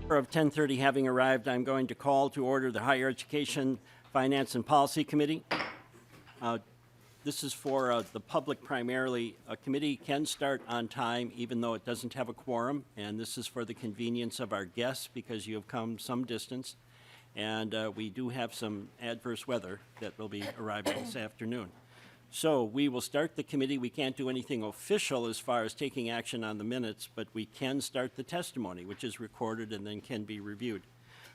Of 10:30 having arrived, I'm going to call to order the Higher Education, Finance, and Policy Committee. This is for the public primarily. A committee can start on time even though it doesn't have a quorum, and this is for the convenience of our guests because you have come some distance, and we do have some adverse weather that will be arriving this afternoon. So we will start the committee. We can't do anything official as far as taking action on the minutes, but we can start the testimony, which is recorded and then can be reviewed.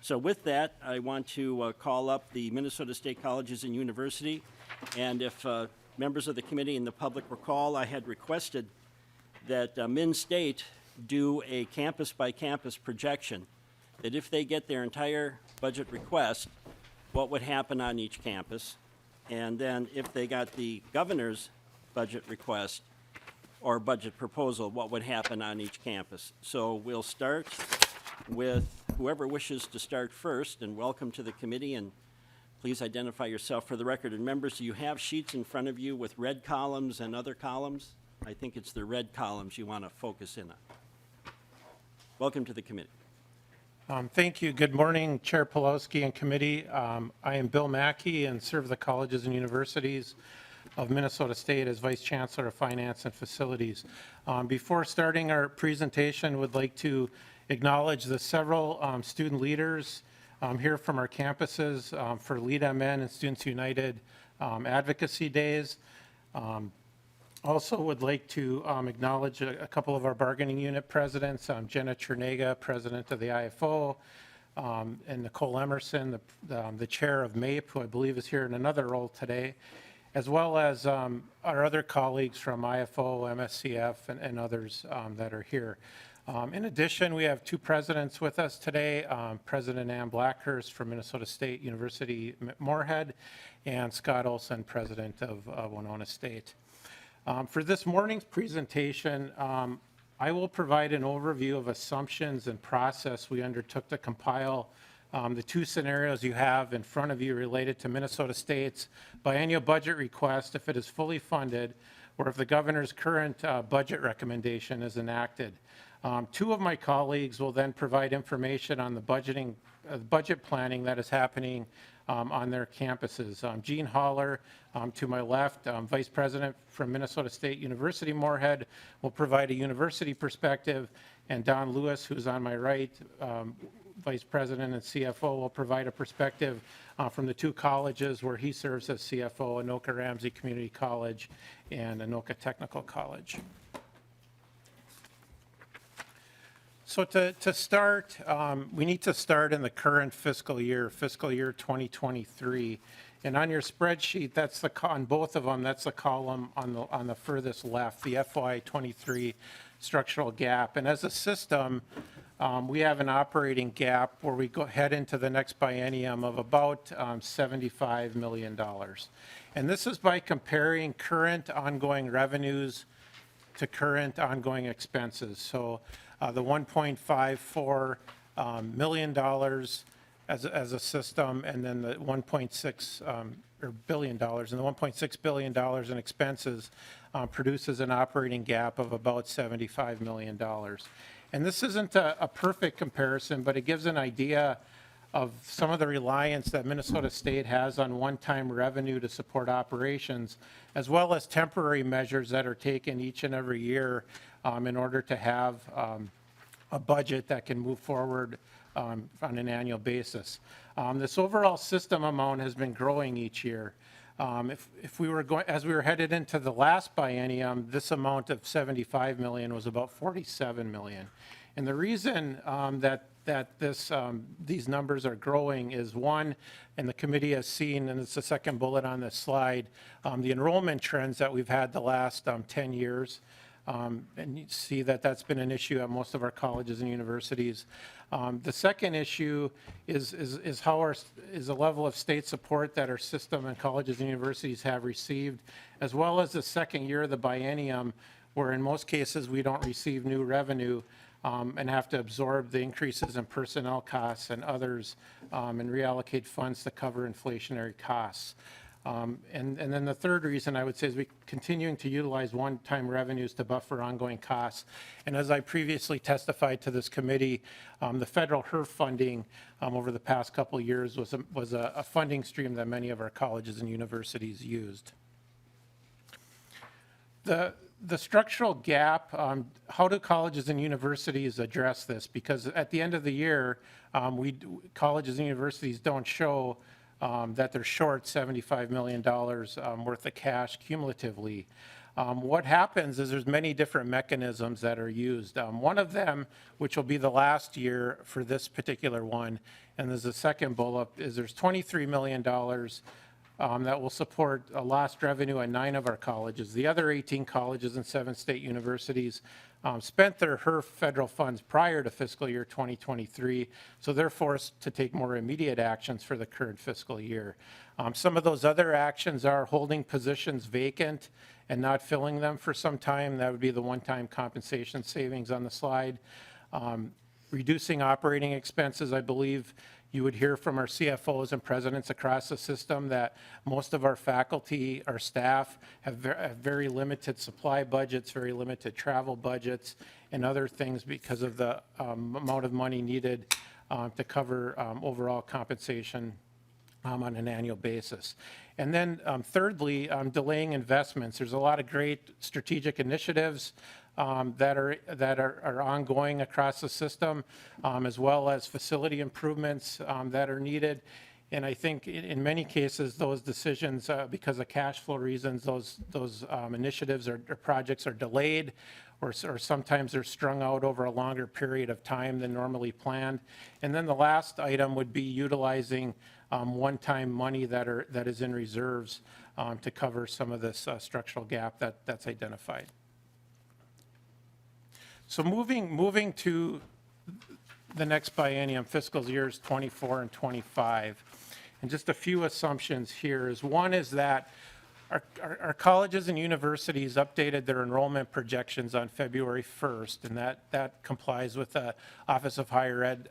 So with that, I want to call up the Minnesota State Colleges and University. And if members of the committee and the public recall, I had requested that Min State do a campus-by-campus projection, that if they get their entire budget request, what would happen on each campus. And then if they got the governor's budget request or budget proposal, what would happen on each campus. So we'll start with whoever wishes to start first, and welcome to the committee, and please identify yourself for the record. And members, you have sheets in front of you with red columns and other columns. I think it's the red columns you want to focus in on. Welcome to the committee. Thank you. Good morning, Chair Pawlowski and committee. I am Bill Mackey and serve the colleges and universities of Minnesota State as Vice Chancellor of Finance and Facilities. Before starting our presentation, would like to acknowledge the several student leaders here from our campuses for Lead MN and Students United Advocacy Days. Also would like to acknowledge a couple of our bargaining unit presidents, Jenna Chernega, president of the IFO, and Nicole Emerson, the chair of MAPE, who I believe is here in another role today, as well as our other colleagues from IFO, MSCF, and others that are here. In addition, we have two presidents with us today, President Ann Blackhurst from Minnesota State University Moorhead, and Scott Olson, president of Winona State. For this morning's presentation, I will provide an overview of assumptions and process we undertook to compile the two scenarios you have in front of you related to Minnesota State's biennial budget request if it is fully funded or if the governor's current budget recommendation is enacted. Two of my colleagues will then provide information on the budget planning that is happening on their campuses. Gene Haller, to my left, Vice President from Minnesota State University Moorhead, will provide a university perspective, and Don Lewis, who's on my right, Vice President and CFO, will provide a perspective from the two colleges where he serves as CFO, Anoka Ramsey Community College and Anoka Technical College. So to start, we need to start in the current fiscal year 2023. And on your spreadsheet, that's on both of them, that's the column on the furthest left, the FY23 structural gap. And as a system, we have an operating gap where we head into the next biennium of about $75 million. And this is by comparing current ongoing revenues to current ongoing expenses. So the $1.54 million as a system, and then the $1.6 billion, and the $1.6 billion in expenses produces an operating gap of about $75 million. And this isn't a perfect comparison, but it gives an idea of some of the reliance that Minnesota State has on one-time revenue to support operations, as well as temporary measures that are taken each and every year in order to have a budget that can move forward on an annual basis. This overall system amount has been growing each year. If we were going, as we were headed into the last biennium, this amount of $75 million was about $47 million. And the reason that these numbers are growing is one, and the committee has seen, and it's the second bullet on this slide, the enrollment trends that we've had the last 10 years. And you see that that's been an issue at most of our colleges and universities. The second issue is the level of state support that our system and colleges and universities have received, as well as the second year of the biennium, where in most cases we don't receive new revenue and have to absorb the increases in personnel costs and others and reallocate funds to cover inflationary costs. And then the third reason I would say is we continuing to utilize one-time revenues to buffer ongoing costs. And as I previously testified to this committee, the federal HERF funding over the past couple of years was a funding stream that many of our colleges and universities used. The structural gap, how do colleges and universities address this? Because at the end of the year, colleges and universities don't show that they're short $75 million worth of cash cumulatively. What happens is there's many different mechanisms that are used. One of them, which will be the last year for this particular one, and there's a second bullet, is there's $23 million that will support a lost revenue at 9 of our colleges. The other 18 colleges and 7 state universities spent their HERF federal funds prior to fiscal year 2023, so they're forced to take more immediate actions for the current fiscal year. Some of those other actions are holding positions vacant and not filling them for some time. That would be the one-time compensation savings on the slide. Reducing operating expenses, I believe you would hear from our CFOs and presidents across the system that most of our faculty, our staff, have very limited supply budgets, very limited travel budgets, and other things because of the amount of money needed to cover overall compensation on an annual basis. And then thirdly, delaying investments. There's a lot of great strategic initiatives that are ongoing across the system, as well as facility improvements that are needed. And I think in many cases, those decisions, because of cash flow reasons, those initiatives or projects are delayed, or sometimes they're strung out over a longer period of time than normally planned. And then the last item would be utilizing one-time money that is in reserves to cover some of this structural gap that's identified. So moving to the next biennium, fiscal years 24 and 25, and just a few assumptions here is one is that our colleges and universities updated their enrollment projections on February 1st, and that complies with the Office of Higher Ed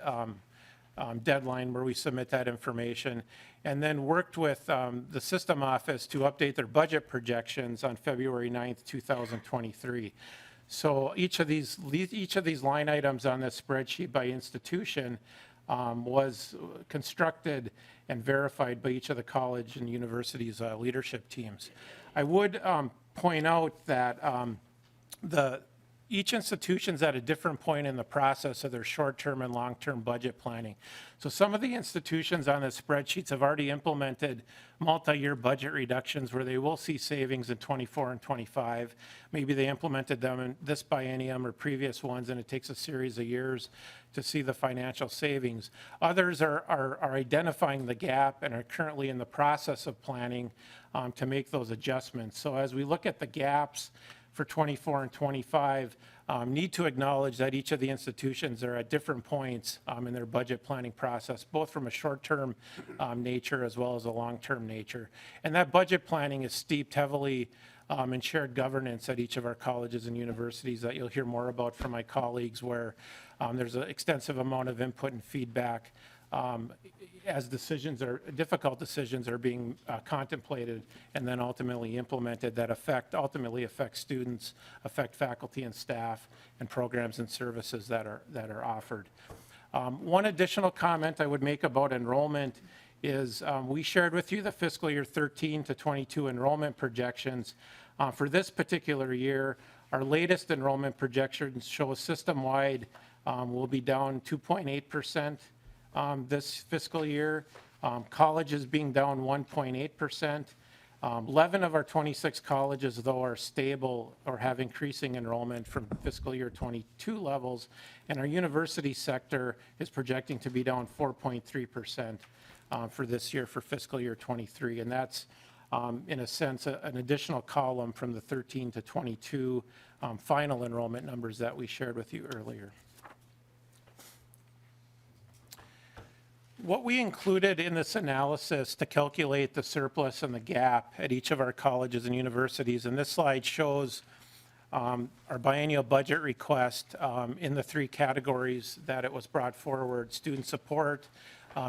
deadline where we submit that information, and then worked with the system office to update their budget projections on February 9th, 2023. So each of these line items on this spreadsheet by institution was constructed and verified by each of the college and university's leadership teams. I would point out that each institution's at a different point in the process of their short-term and long-term budget planning. So some of the institutions on the spreadsheets have already implemented multi-year budget reductions where they will see savings in 24 and 25. Maybe they implemented them in this biennium or previous ones, and it takes a series of years to see the financial savings. Others are identifying the gap and are currently in the process of planning to make those adjustments. So as we look at the gaps for 24 and 25, need to acknowledge that each of the institutions are at different points in their budget planning process, both from a short-term nature as well as a long-term nature. And that budget planning is steeped heavily in shared governance at each of our colleges and universities that you'll hear more about from my colleagues, where there's an extensive amount of input and feedback as difficult decisions are being contemplated and then ultimately implemented that ultimately affect students, affect faculty and staff, and programs and services that are offered. One additional comment I would make about enrollment is we shared with you the fiscal year 13 to 22 enrollment projections. For this particular year, our latest enrollment projections show system-wide will be down 2.8%. This fiscal year. Colleges being down 1.8%. 11 of our 26 colleges, though, are stable or have increasing enrollment from fiscal year 22 levels, and our university sector is projecting to be down 4.3% for this year for fiscal year 23, and that's in a sense an additional column from the 13 to 22 final enrollment numbers that we shared with you earlier. What we included in this analysis to calculate the surplus and the gap at each of our colleges and universities, and this slide shows our biennial budget request in the 3 categories that it was brought forward: student support,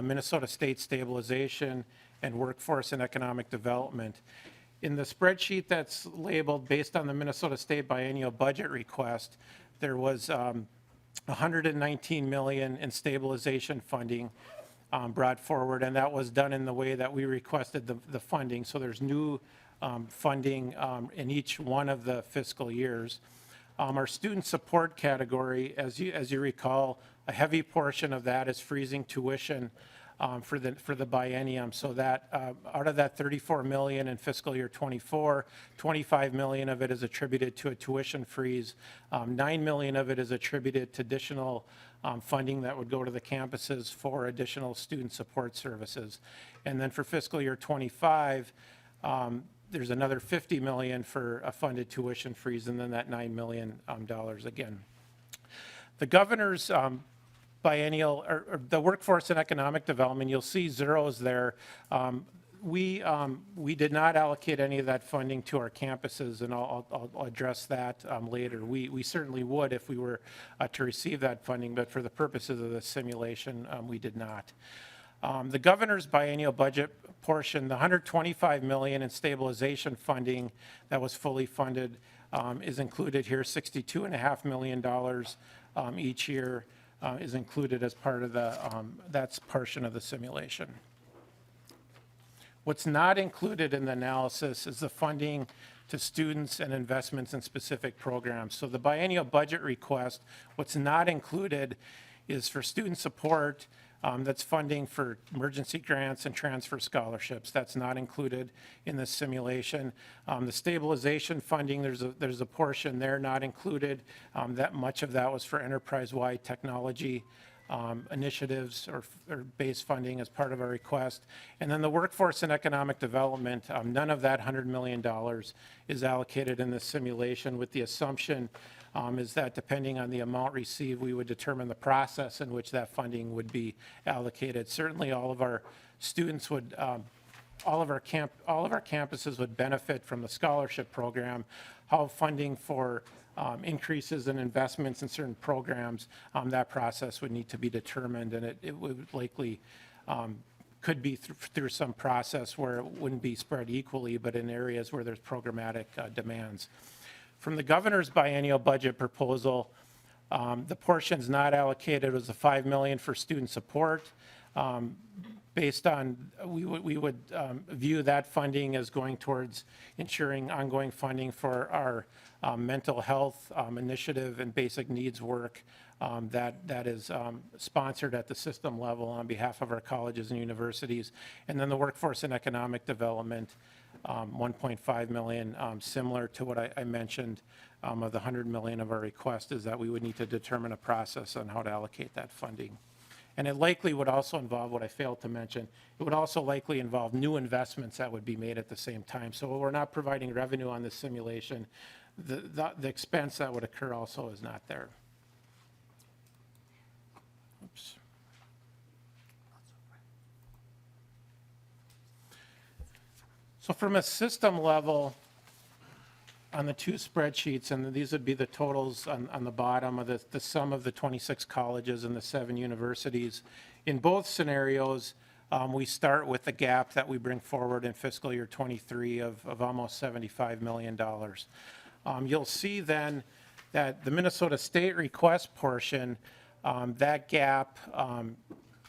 Minnesota State Stabilization, and Workforce and Economic Development. In the spreadsheet that's labeled based on the Minnesota State biennial budget request, there was $119 million in stabilization funding brought forward, and that was done in the way that we requested the funding. So there's new funding in each one of the fiscal years. Our student support category, as you recall, a heavy portion of that is freezing tuition for the biennium. So that out of that $34 million in fiscal year 24, $25 million of it is attributed to a tuition freeze. $9 million of it is attributed to additional funding that would go to the campuses for additional student support services. And then for fiscal year 25, there's another $50 million for a funded tuition freeze, and then that $9 million again. The governor's biennial, or the Workforce and Economic Development, you'll see zeros there. We did not allocate any of that funding to our campuses, and I'll address that later. We certainly would if we were to receive that funding, but for the purposes of the simulation, we did not. The governor's biennial budget portion, the $125 million in stabilization funding that was fully funded is included here. $62.5 million each year is included as part of the, that's portion of the simulation. What's not included in the analysis is the funding to students and investments in specific programs. So the biennial budget request, what's not included is for student support, that's funding for emergency grants and transfer scholarships. That's not included in this simulation. The stabilization funding, there's a portion there not included. That much of that was for enterprise-wide technology initiatives or base funding as part of our request. And then the Workforce and Economic Development, none of that $100 million is allocated in this simulation, with the assumption is that depending on the amount received, we would determine the process in which that funding would be allocated. Certainly all of our students would, all of our campuses would benefit from the scholarship program. How funding for increases in investments in certain programs, that process would need to be determined, and it would likely could be through some process where it wouldn't be spread equally, but in areas where there's programmatic demands. From the governor's biennial budget proposal, the portions not allocated was the $5 million for student support. Based on, we would view that funding as going towards ensuring ongoing funding for our mental health initiative and basic needs work that is sponsored at the system level on behalf of our colleges and universities. And then the Workforce and Economic Development, $1.5 million, similar to what I mentioned of the $100 million of our request, is that we would need to determine a process on how to allocate that funding. And it likely would also involve what I failed to mention. It would also likely involve new investments that would be made at the same time. So we're not providing revenue on this simulation. The expense that would occur also is not there. Oops. So from a system level, on the two spreadsheets, and these would be the totals on the bottom of the sum of the 26 colleges and the 7 universities. In both scenarios, we start with the gap that we bring forward in fiscal year 23 of almost $75 million. You'll see then that the Minnesota State request portion, that gap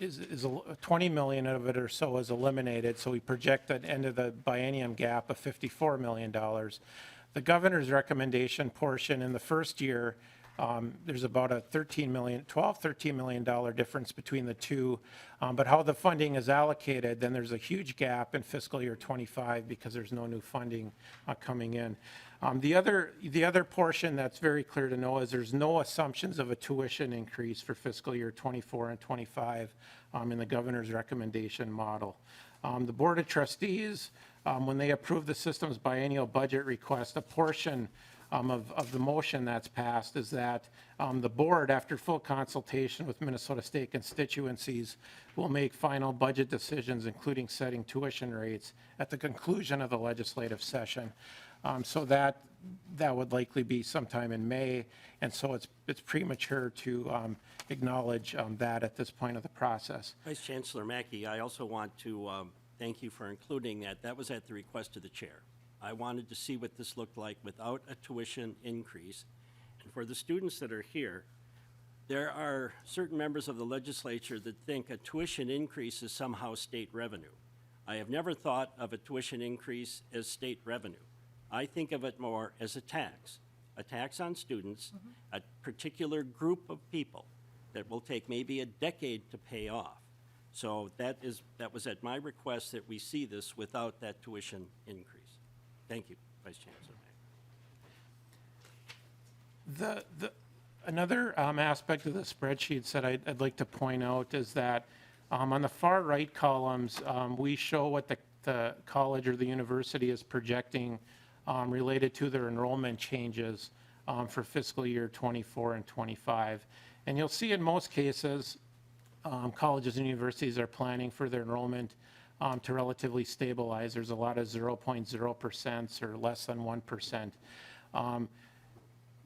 is 20 million of it or so is eliminated. So we project an end of the biennium gap of $54 million. The governor's recommendation portion in the first year, there's about a $13 million difference between the two. But how the funding is allocated, then there's a huge gap in fiscal year 25 because there's no new funding coming in. The other portion that's very clear to know is there's no assumptions of a tuition increase for fiscal year 24 and 25 in the governor's recommendation model. The Board of Trustees, when they approve the system's biennial budget request, a portion of the motion that's passed is that the board, after full consultation with Minnesota State constituencies, will make final budget decisions, including setting tuition rates, at the conclusion of the legislative session. So that would likely be sometime in May, and so it's premature to acknowledge that at this point of the process. Vice Chancellor Mackey, I also want to thank you for including that. That was at the request of the chair. I wanted to see what this looked like without a tuition increase. And for the students that are here, there are certain members of the legislature that think a tuition increase is somehow state revenue. I have never thought of a tuition increase as state revenue. I think of it more as a tax on students, a particular group of people that will take maybe a decade to pay off. So that was at my request that we see this without that tuition increase. Thank you, Vice Chancellor. Another aspect of the spreadsheets that I'd like to point out is that on the far right columns, we show what the college or the university is projecting related to their enrollment changes for fiscal year 24 and 25. And you'll see in most cases, colleges and universities are planning for their enrollment to relatively stabilize. There's a lot of 0.0% or less than 1%.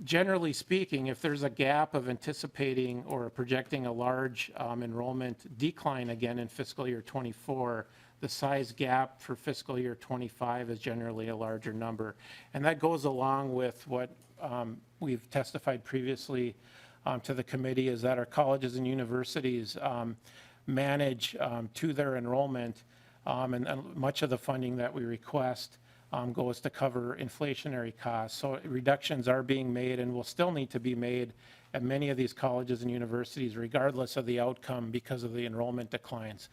Generally speaking, if there's a gap of anticipating or projecting a large enrollment decline again in fiscal year 24, the size gap for fiscal year 25 is generally a larger number. And that goes along with what we've testified previously to the committee, is that our colleges and universities manage to their enrollment, and much of the funding that we request goes to cover inflationary costs. So reductions are being made and will still need to be made at many of these colleges and universities regardless of the outcome because of the enrollment declines.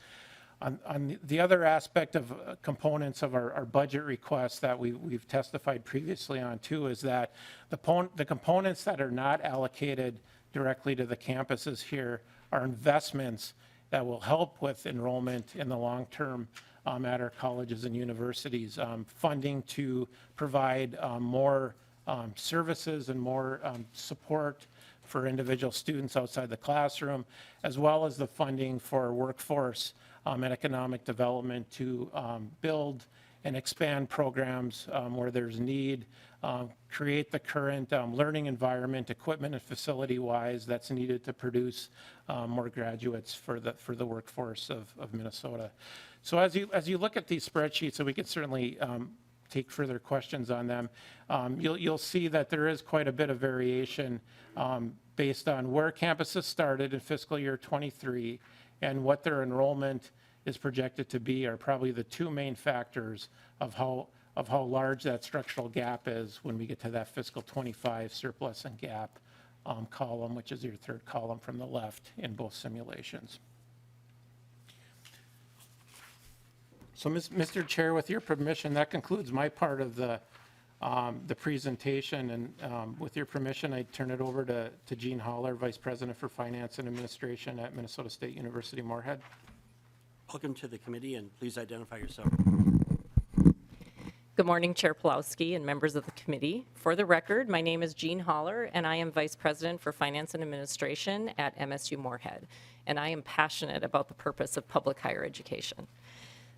On the other aspect of components of our budget requests that we've testified previously on too is that the components that are not allocated directly to the campuses here are investments that will help with enrollment in the long term at our colleges and universities, funding to provide more services and more support for individual students outside the classroom, as well as the funding for workforce and economic development to build and expand programs where there's need, create the current learning environment, equipment and facility-wise that's needed to produce more graduates for the workforce of Minnesota. So as you look at these spreadsheets, and we can certainly take further questions on them, you'll see that there is quite a bit of variation based on where campuses started in fiscal year 23 and what their enrollment is projected to be are probably the two main factors of how large that structural gap is when we get to that fiscal 25 surplus and gap column, which is your third column from the left in both simulations. So, Mr. Chair, with your permission, that concludes my part of the presentation. And with your permission, I turn it over to Jean Haller, Vice President for Finance and Administration at Minnesota State University Moorhead. Welcome to the committee, and please identify yourself. Good morning, Chair Pulowski and members of the committee. For the record, my name is Jean Haller, and I am Vice President for Finance and Administration at MSU Moorhead, and I am passionate about the purpose of public higher education.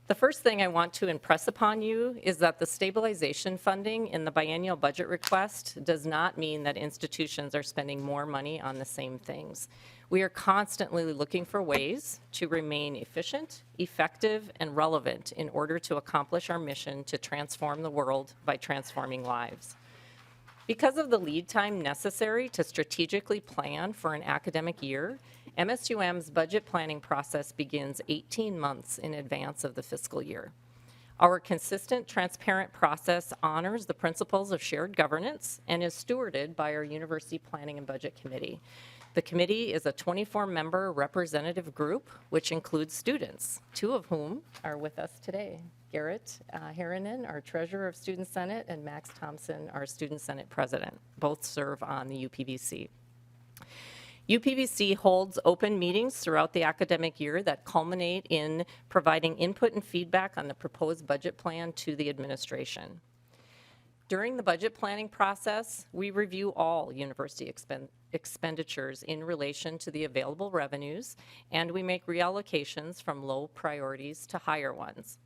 The first thing I want to impress upon you is that the stabilization funding in the biennial budget request does not mean that institutions are spending more money on the same things. We are constantly looking for ways to remain efficient, effective, and relevant in order to accomplish our mission to transform the world by transforming lives. Because of the lead time necessary to strategically plan for an academic year, MSUM's budget planning process begins 18 months in advance of the fiscal year. Our consistent, transparent process honors the principles of shared governance and is stewarded by our University Planning and Budget Committee. The committee is a 24-member representative group, which includes students, two of whom are with us today. Garrett Harrinan, our Treasurer of Student Senate, and Max Thompson, our Student Senate President. Both serve on the UPVC. UPVC holds open meetings throughout the academic year that culminate in providing input and feedback on the proposed budget plan to the administration. During the budget planning process, we review all university expenditures in relation to the available revenues, and we make reallocations from low priorities to higher ones.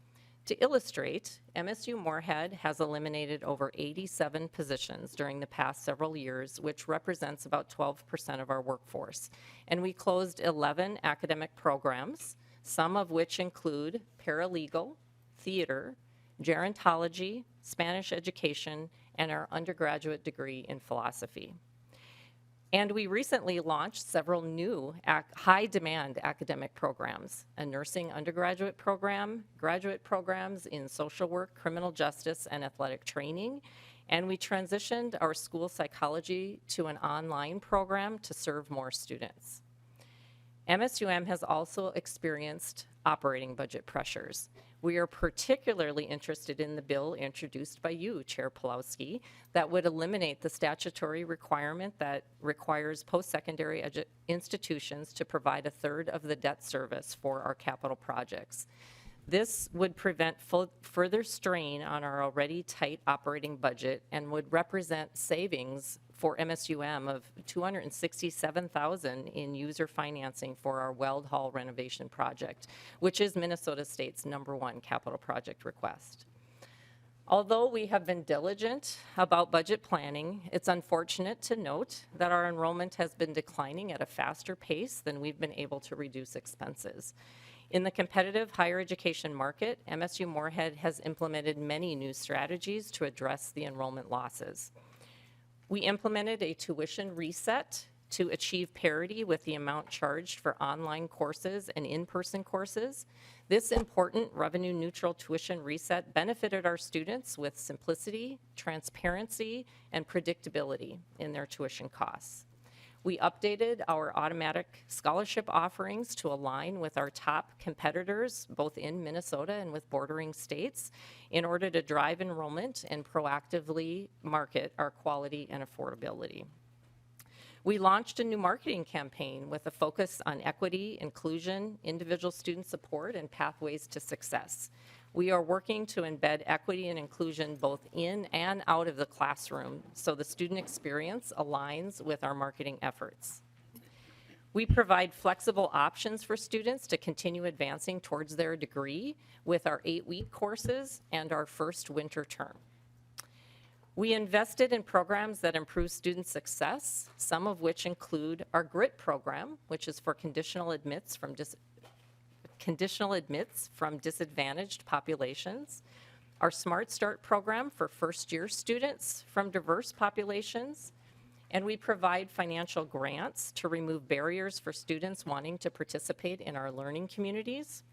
To illustrate, MSU Moorhead has eliminated over 87 positions during the past several years, which represents about 12% of our workforce. And we closed 11 academic programs, some of which include paralegal, theater, gerontology, Spanish education, and our undergraduate degree in philosophy. And we recently launched several new high-demand academic programs, a nursing undergraduate program, graduate programs in social work, criminal justice, and athletic training, and we transitioned our school psychology to an online program to serve more students. MSUM has also experienced operating budget pressures. We are particularly interested in the bill introduced by you, Chair Pawlowski, that would eliminate the statutory requirement that requires post-secondary institutions to provide a third of the debt service for our capital projects. This would prevent further strain on our already tight operating budget and would represent savings for MSUM of $267,000 in user financing for our Weld Hall renovation project, which is Minnesota State's #1 capital project request. Although we have been diligent about budget planning, it's unfortunate to note that our enrollment has been declining at a faster pace than we've been able to reduce expenses. In the competitive higher education market, MSU Moorhead has implemented many new strategies to address the enrollment losses. We implemented a tuition reset to achieve parity with the amount charged for online courses and in-person courses. This important revenue-neutral tuition reset benefited our students with simplicity, transparency, and predictability in their tuition costs. We updated our automatic scholarship offerings to align with our top competitors, both in Minnesota and with bordering states, in order to drive enrollment and proactively market our quality and affordability. We launched a new marketing campaign with a focus on equity, inclusion, individual student support, and pathways to success. We are working to embed equity and inclusion both in and out of the classroom so the student experience aligns with our marketing efforts. We provide flexible options for students to continue advancing towards their degree with our 8-week courses and our first winter term. We invested in programs that improve student success, some of which include our GRIT program, which is for conditional admits from disadvantaged populations, our Smart Start program for first-year students from diverse populations, and we provide financial grants to remove barriers for students wanting to participate in our learning communities.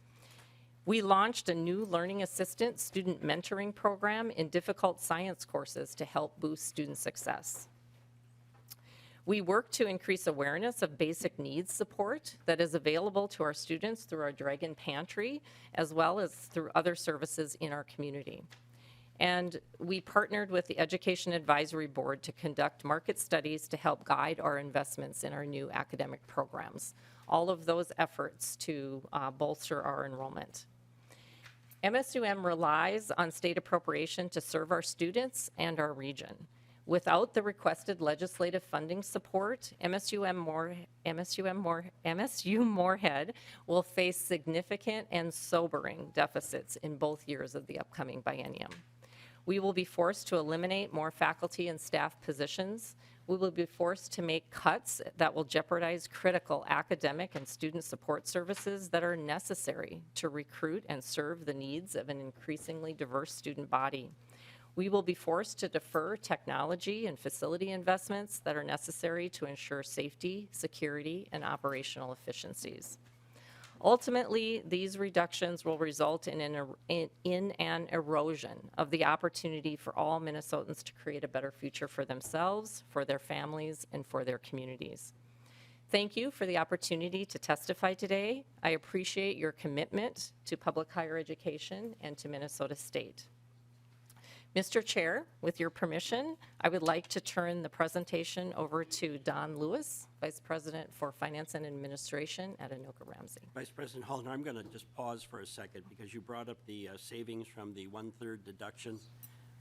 We launched a new Learning Assistant student mentoring program in difficult science courses to help boost student success. We work to increase awareness of basic needs support that is available to our students through our Dragon Pantry, as well as through other services in our community. And we partnered with the Education Advisory Board to conduct market studies to help guide our investments in our new academic programs. All of those efforts to bolster our enrollment. MSUM relies on state appropriation to serve our students and our region. Without the requested legislative funding support, MSU Moorhead will face significant and sobering deficits in both years of the upcoming biennium. We will be forced to eliminate more faculty and staff positions. We will be forced to make cuts that will jeopardize critical academic and student support services that are necessary to recruit and serve the needs of an increasingly diverse student body. We will be forced to defer technology and facility investments that are necessary to ensure safety, security, and operational efficiencies. Ultimately, these reductions will result in an erosion of the opportunity for all Minnesotans to create a better future for themselves, for their families, and for their communities. Thank you for the opportunity to testify today. I appreciate your commitment to public higher education and to Minnesota State. Mr. Chair, with your permission, I would like to turn the presentation over to Don Lewis, Vice President for Finance and Administration at Anoka Ramsey. Vice President Hallner, I'm going to just pause for a second because you brought up the savings from the 1/3 deduction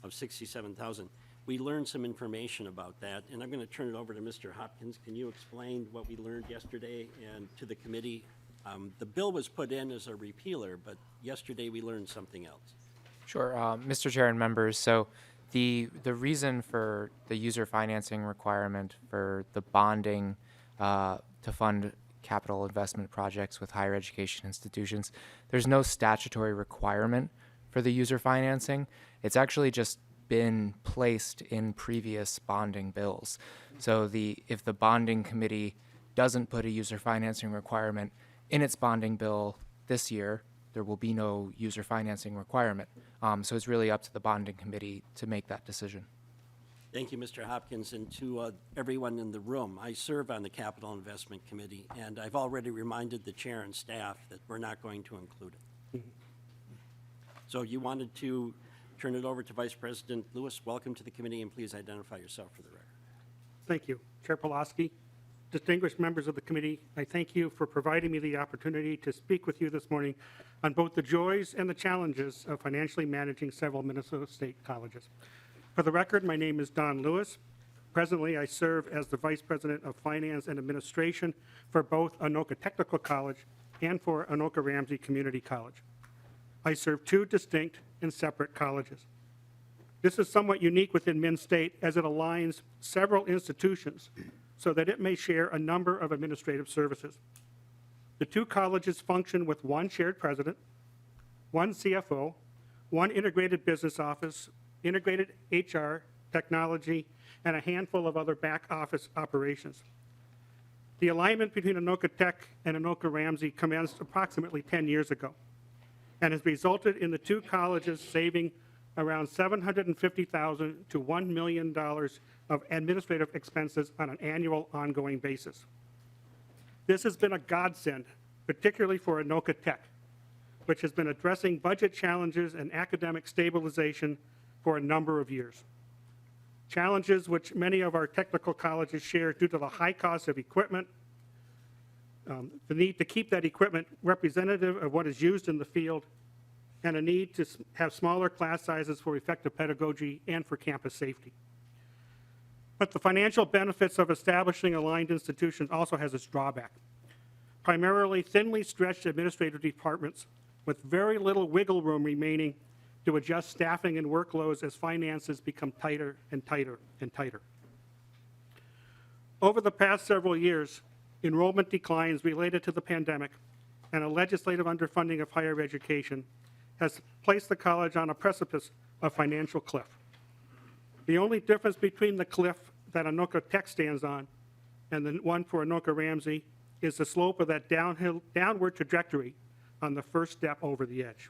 of $67,000. We learned some information about that, and I'm going to turn it over to Mr. Hopkins. Can you explain what we learned yesterday and to the committee? The bill was put in as a repealer, but yesterday we learned something else. Sure, Mr. Chair and members. So the reason for the user financing requirement for the bonding to fund capital investment projects with higher education institutions, there's no statutory requirement for the user financing. It's actually just been placed in previous bonding bills. So if the bonding committee doesn't put a user financing requirement in its bonding bill this year, there will be no user financing requirement. So it's really up to the bonding committee to make that decision. Thank you, Mr. Hopkins, and to everyone in the room. I serve on the Capital Investment Committee, and I've already reminded the chair and staff that we're not going to include it. So you wanted to turn it over to Vice President Lewis. Welcome to the committee, and please identify yourself for the record. Thank you. Chair Pulaski, distinguished members of the committee, I thank you for providing me the opportunity to speak with you this morning on both the joys and the challenges of financially managing several Minnesota State colleges. For the record, my name is Don Lewis. Presently, I serve as the Vice President of Finance and Administration for both Anoka Technical College and for Anoka Ramsey Community College. I serve two distinct and separate colleges. This is somewhat unique within Min State as it aligns several institutions so that it may share a number of administrative services. The two colleges function with one shared president, one CFO, one integrated business office, integrated HR, technology, and a handful of other back office operations. The alignment between Anoka Tech and Anoka Ramsey commenced approximately 10 years ago and has resulted in the two colleges saving around $750,000 to $1 million of administrative expenses on an annual ongoing basis. This has been a godsend, particularly for Anoka Tech, which has been addressing budget challenges and academic stabilization for a number of years. Challenges which many of our technical colleges share due to the high cost of equipment, the need to keep that equipment representative of what is used in the field, and a need to have smaller class sizes for effective pedagogy and for campus safety. But the financial benefits of establishing aligned institutions also has its drawback. Primarily thinly stretched administrative departments with very little wiggle room remaining to adjust staffing and workloads as finances become tighter and tighter and tighter. Over the past several years, enrollment declines related to the pandemic and a legislative underfunding of higher education has placed the college on a precipice of financial cliff. The only difference between the cliff that Anoka Tech stands on and the one for Anoka Ramsey is the slope of that downward trajectory on the first step over the edge.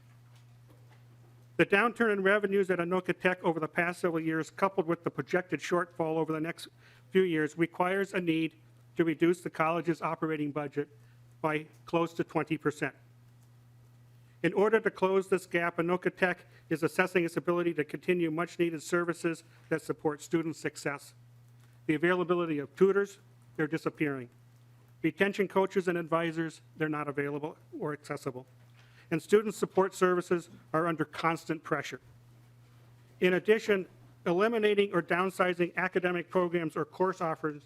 The downturn in revenues at Anoka Tech over the past several years, coupled with the projected shortfall over the next few years, requires a need to reduce the college's operating budget by close to 20%. In order to close this gap, Anoka Tech is assessing its ability to continue much-needed services that support student success. The availability of tutors, they're disappearing. Retention coaches and advisors, they're not available or accessible. And student support services are under constant pressure. In addition, eliminating or downsizing academic programs or course offerings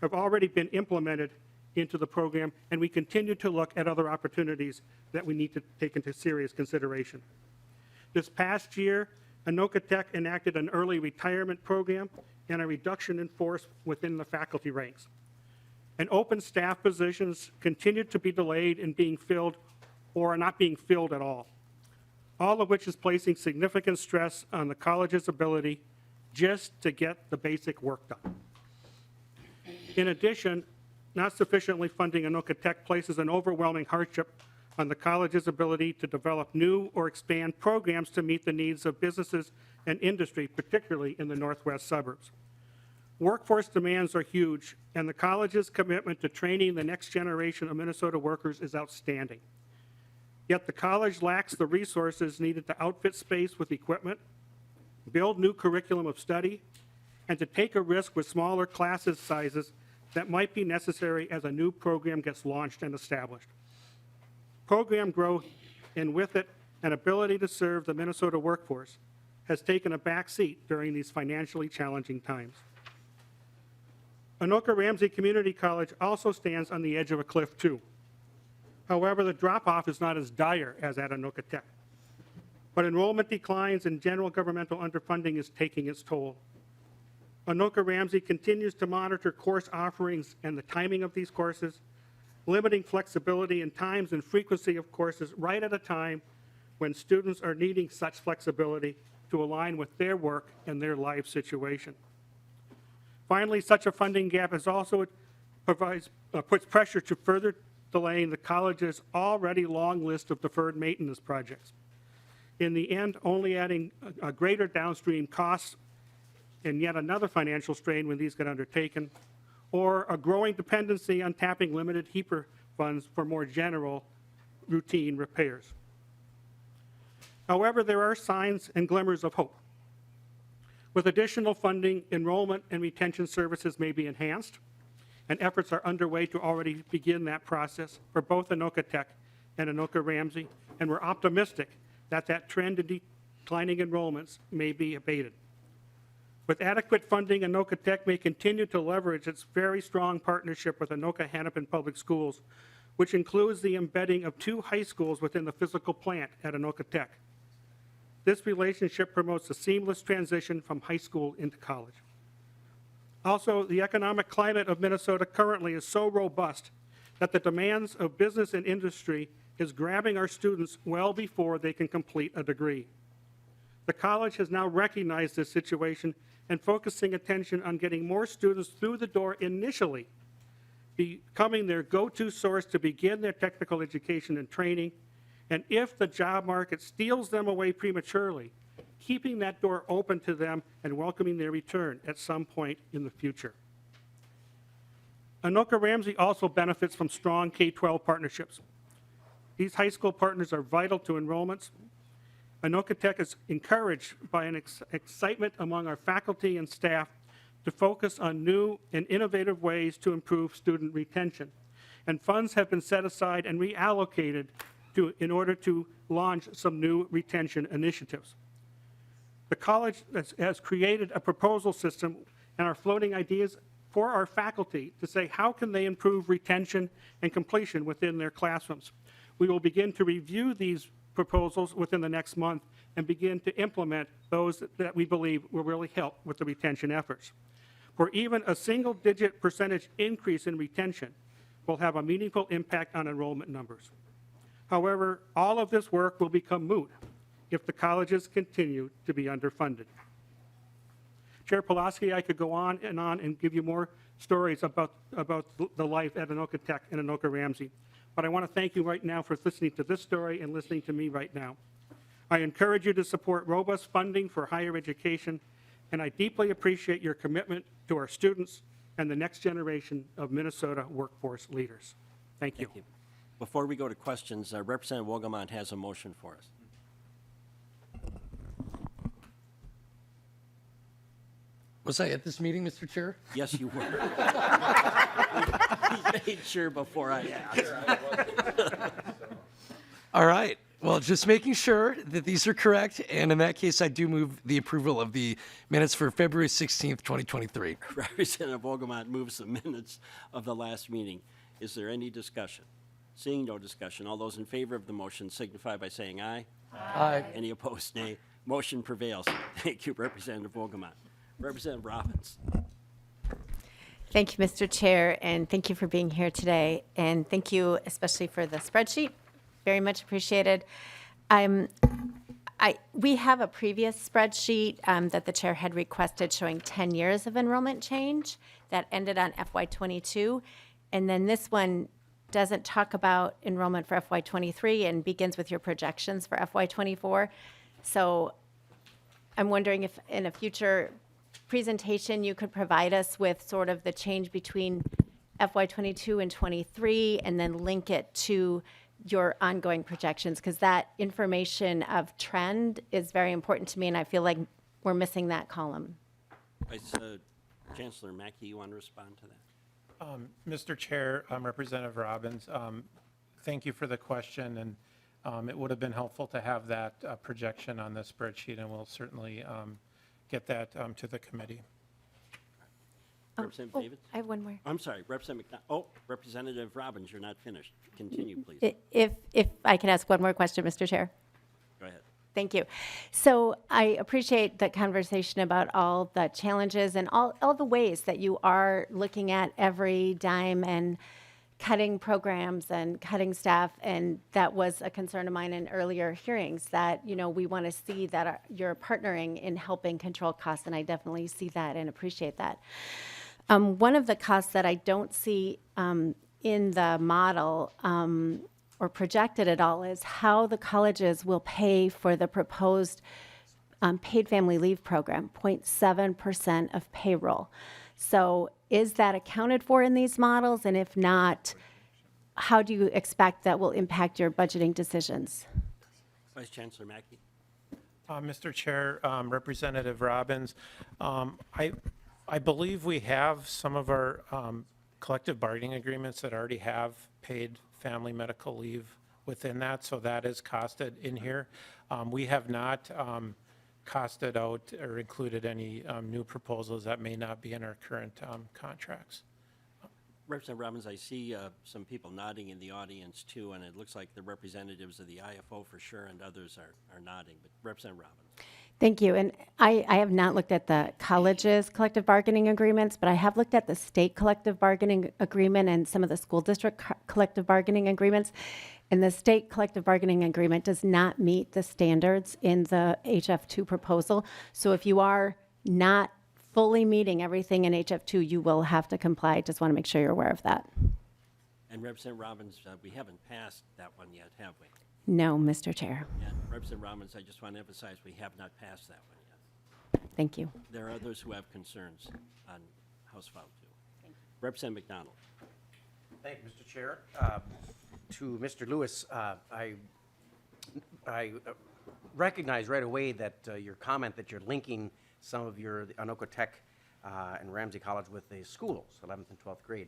have already been implemented into the program, and we continue to look at other opportunities that we need to take into serious consideration. This past year, Anoka Tech enacted an early retirement program and a reduction in force within the faculty ranks. And open staff positions continue to be delayed in being filled or are not being filled at all of which is placing significant stress on the college's ability just to get the basic work done. In addition, not sufficiently funding Anoka Tech places an overwhelming hardship on the college's ability to develop new or expand programs to meet the needs of businesses and industry, particularly in the northwest suburbs. Workforce demands are huge, and the college's commitment to training the next generation of Minnesota workers is outstanding. Yet the college lacks the resources needed to outfit space with equipment, build new curriculum of study, and to take a risk with smaller classes sizes that might be necessary as a new program gets launched and established. Program growth, and with it, an ability to serve the Minnesota workforce, has taken a back seat during these financially challenging times. Anoka Ramsey Community College also stands on the edge of a cliff too. However, the drop-off is not as dire as at Anoka Tech. but enrollment declines and general governmental underfunding is taking its toll. Anoka Ramsey continues to monitor course offerings and the timing of these courses, limiting flexibility in times and frequency of courses right at a time when students are needing such flexibility to align with their work and their life situation. Finally, such a funding gap is also puts pressure to further delaying the college's already long list of deferred maintenance projects. In the end, only adding a greater downstream costs and yet another financial strain when these get undertaken, or a growing dependency on tapping limited HEAPR funds for more general routine repairs. However, there are signs and glimmers of hope. With additional funding, enrollment and retention services may be enhanced, and efforts are underway to already begin that process for both Anoka Tech and Anoka Ramsey, and we're optimistic that that trend in declining enrollments may be abated. With adequate funding, Anoka Tech may continue to leverage its very strong partnership with Anoka Hennepin Public Schools, which includes the embedding of 2 high schools within the physical plant at Anoka Tech. This relationship promotes a seamless transition from high school into college. Also, the economic climate of Minnesota currently is so robust that the demands of business and industry is grabbing our students well before they can complete a degree. The college has now recognized this situation and focusing attention on getting more students through the door initially, becoming their go-to source to begin their technical education and training, and if the job market steals them away prematurely, keeping that door open to them and welcoming their return at some point in the future. Anoka Ramsey also benefits from strong K-12 partnerships. These high school partners are vital to enrollments. Anoka Tech is encouraged by an excitement among our faculty and staff to focus on new and innovative ways to improve student retention. And funds have been set aside and reallocated in order to launch some new retention initiatives. The college has created a proposal system and are floating ideas for our faculty to say how can they improve retention and completion within their classrooms. We will begin to review these proposals within the next month and begin to implement those that we believe will really help with the retention efforts. For even a single-digit percentage increase in retention will have a meaningful impact on enrollment numbers. However, all of this work will become moot if the colleges continue to be underfunded. Chair Pulaski, I could go on and give you more stories about the life at Anoka Tech and Anoka Ramsey. But I want to thank you right now for listening to this story and listening to me right now. I encourage you to support robust funding for higher education, and I deeply appreciate your commitment to our students and the next generation of Minnesota workforce leaders. Thank you. Thank you. Before we go to questions, Representative Wogelmont has a motion for us. Was I at this meeting, Mr. Chair? Yes, you were. He made sure before I asked. All right. Well, just making sure that these are correct, and in that case, I do move the approval of the minutes for February 16th, 2023. Representative Wogelmont moves the minutes of the last meeting. Is there any discussion? Seeing no discussion, all those in favor of the motion signify by saying aye. Aye. Any opposed, nay. Motion prevails. Thank you, Representative Wogelmont. Representative Robbins. Thank you, Mr. Chair, and thank you for being here today. And thank you especially for the spreadsheet. Very much appreciated. We have a previous spreadsheet that the chair had requested showing 10 years of enrollment change that ended on FY22. And then this one doesn't talk about enrollment for FY23 and begins with your projections for FY24. So I'm wondering if in a future presentation you could provide us with sort of the change between FY22 and 23 and then link it to your ongoing projections, because that information of trend is very important to me, and I feel like we're missing that column. Vice Chancellor Mackey, you want to respond to that? Mr. Chair, Representative Robbins, thank you for the question, and it would have been helpful to have that projection on the spreadsheet, and we'll certainly get that to the committee. Representative Davis? I have one more. I'm sorry, Representative Representative Robbins, you're not finished. Continue, please. If I can ask one more question, Mr. Chair. Go ahead. Thank you. So I appreciate the conversation about all the challenges and all the ways that you are looking at every dime and cutting programs and cutting staff. And that was a concern of mine in earlier hearings that, you know, we want to see that you're partnering in helping control costs. And I definitely see that and appreciate that. One of the costs that I don't see in the model or projected at all is how the colleges will pay for the proposed paid family leave program, 0.7% of payroll. So is that accounted for in these models? And if not, how do you expect that will impact your budgeting decisions? Vice Chancellor Mackey. Mr. Chair, Representative Robbins, I believe we have some of our collective bargaining agreements that already have paid family medical leave within that, so that is costed in here. We have not costed out or included any new proposals that may not be in our current contracts. Representative Robbins, I see some people nodding in the audience too, and it looks like the representatives of the IFO for sure, and others are nodding. But Representative Robbins. Thank you. And I have not looked at the college's collective bargaining agreements, but I have looked at the state collective bargaining agreement and some of the school district collective bargaining agreements. And the state collective bargaining agreement does not meet the standards in the HF2 proposal. So if you are not fully meeting everything in HF2, you will have to comply. Just want to make sure you're aware of that. And Representative Robbins, we haven't passed that one yet, have we? No, Mr. Chair. And Representative Robbins, I just want to emphasize we have not passed that one yet. Thank you. There are others who have concerns on House File 2. Representative McDonald. Thank you, Mr. Chair. To Mr. Lewis, I recognize right away that your comment that you're linking some of your Anoka Tech and Ramsey College with the schools, 11th and 12th grade.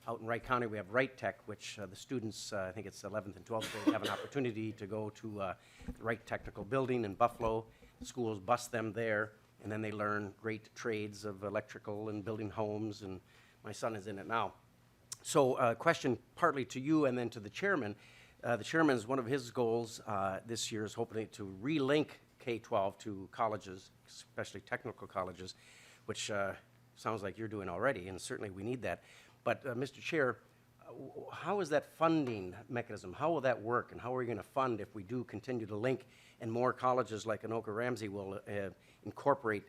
Out in Wright County, we have Wright Tech, which the students, I think it's 11th and 12th grade, have an opportunity to go to the Wright Technical Building in Buffalo. The schools bus them there, and then they learn great trades of electrical and building homes, and my son is in it now. So a question partly to you and then to the chairman. The chairman's, one of his goals this year is hoping to relink K-12 to colleges, especially technical colleges, which sounds like you're doing already, and certainly we need that. But Mr. Chair, how is that funding mechanism? How will that work, and how are we going to fund if we do continue to link and more colleges like Anoka Ramsey will incorporate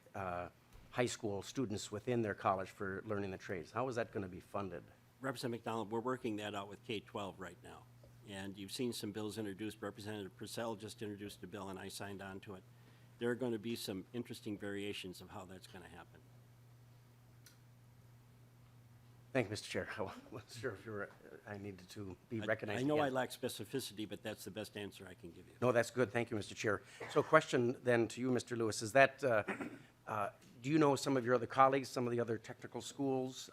high school students within their college for learning the trades? How is that going to be funded? Representative McDonald, we're working that out with K-12 right now. And you've seen some bills introduced. Representative Purcell just introduced a bill, and I signed on to it. There are going to be some interesting variations of how that's going to happen. Thank you, Mr. Chair. I wasn't sure if you were, I needed to be recognized I know again. I lack specificity, but that's the best answer I can give you. No, that's good. Thank you, Mr. Chair. So question then to you, Mr. Lewis, is that, do you know some of your other colleagues, some of the other technical schools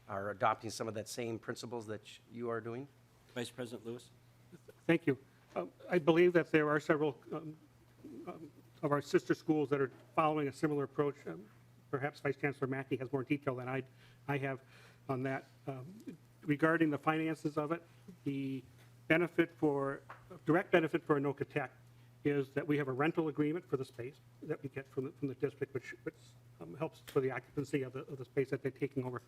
are adopting some of that same principles that you are doing? Vice President Lewis? Thank you. I believe that there are several of our sister schools that are following a similar approach. Perhaps Vice Chancellor Mackey has more detail than I have on that. Regarding the finances of it, the direct benefit for Anoka Tech is that we have a rental agreement for the space that we get from the district, which helps for the occupancy of the space that they're taking over.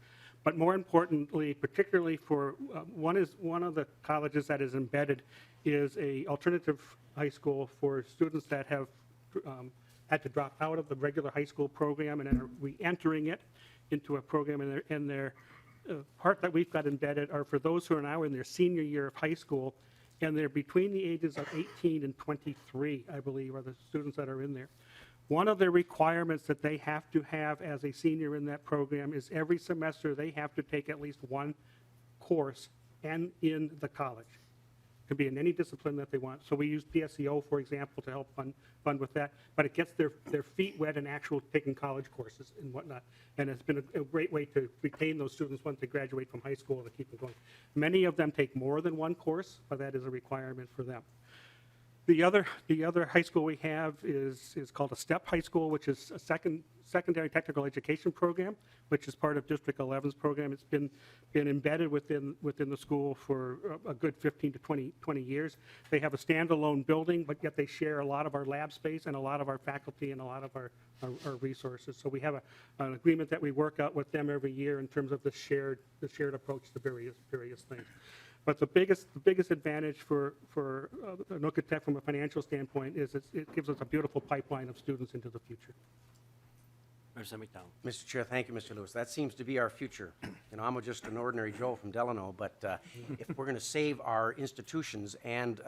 But more importantly, particularly for one of the colleges that is embedded is a alternative high school for students that have had to drop out of the regular high school program and are re-entering it into a program, and their part that we've got embedded are for those who are now in their senior year of high school, and they're between the ages of 18 and 23, I believe, are the students that are in there. One of the requirements that they have to have as a senior in that program is every semester they have to take at least one course and in the college. It could be in any discipline that they want. So we use PSEO, for example, to help fund with that. But it gets their feet wet in actual taking college courses and whatnot. And it's been a great way to retain those students once they graduate from high school and to keep them going. Many of them take more than one course, but that is a requirement for them. The other high school we have is called a STEP High School, which is a secondary technical education program, which is part of District 11's program. It's been embedded within the school for a good 15 to 20 years. They have a standalone building, but yet they share a lot of our lab space and a lot of our faculty and a lot of our resources. So we have an agreement that we work out with them every year in terms of the shared approach to various things. But the biggest advantage for Anoka Tech from a financial standpoint is it gives us a beautiful pipeline of students into the future. Representative McDowell. Mr. Chair, thank you, Mr. Lewis. That seems to be our future. You know, I'm just an ordinary Joe from Delano, but if we're going to save our institutions and